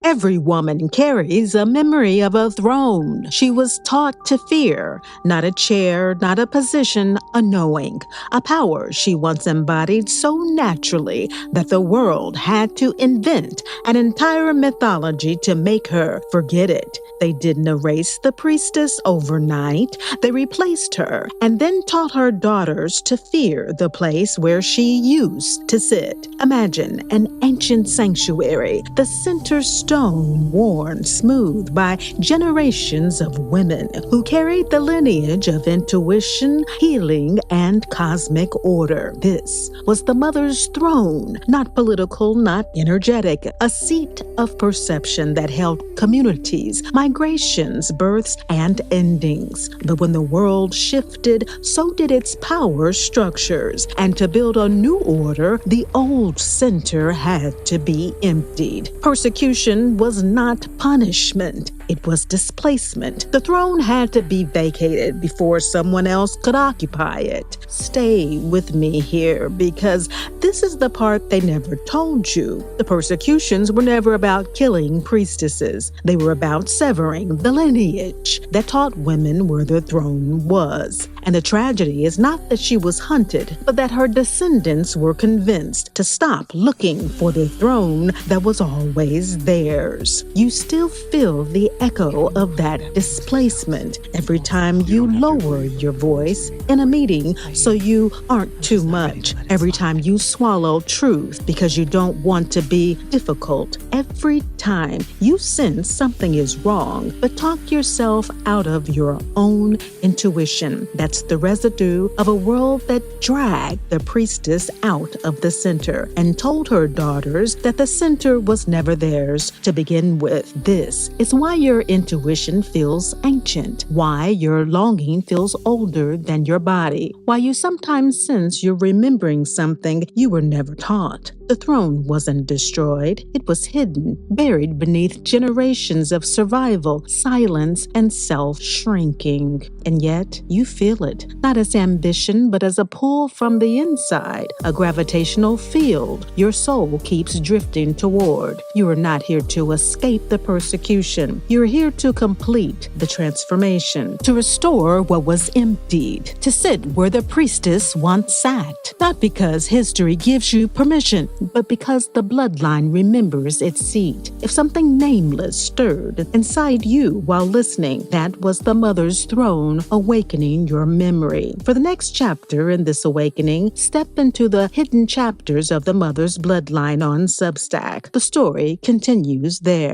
Every woman carries a memory of a throne. She was taught to fear, not a chair, not a position, a knowing, a power she once embodied so naturally that the world had to invent an entire mythology to make her forget it. They didn't erase the priestess overnight. They replaced her and then taught her daughters to fear the place where she used to sit. Imagine an ancient sanctuary, the center stone worn smooth by generations of women who carried the lineage of intuition, healing, and cosmic order. This was the mother's throne, not political, not energetic, a seat of perception that held communities, migrations, births, and endings. But when the world shifted, so did its power structures. And to build a new order, the old center had to be emptied. Persecution was not punishment. It was displacement. The throne had to be vacated before someone else could occupy it. Stay with me here, because this is the part they never told you. The persecutions were never about killing priestesses. They were about severing the lineage that taught women where the throne was. And the tragedy is not that she was hunted, but that her descendants were convinced to stop looking for the throne that was always theirs. You still feel the echo of that displacement every time you lower your voice in a meeting so you aren't too much, every time you swallow truth because you don't want to be difficult, every time you sense something is wrong but talk yourself out of your own intuition. That's the residue of a world that dragged the priestess out of the center and told her daughters that the center was never theirs to begin with. This is why your intuition feels ancient, why your longing feels older than your body, why you sometimes sense you're remembering something you were never taught. The throne wasn't destroyed. It was hidden, buried beneath generations of survival, silence, and self-shrinking. And yet, you feel it, not as ambition, but as a pull from the inside, a gravitational field your soul keeps drifting toward. You are not here to escape the persecution. You're here to complete the transformation, to restore what was emptied, to sit where the priestess once sat. Not because history gives you permission, but because the bloodline remembers its seat. If something nameless stirred inside you while listening, that was the mother's throne awakening your memory. For the next chapter in this awakening, step into the hidden chapters of the mother's bloodline on Substack. The story continues there.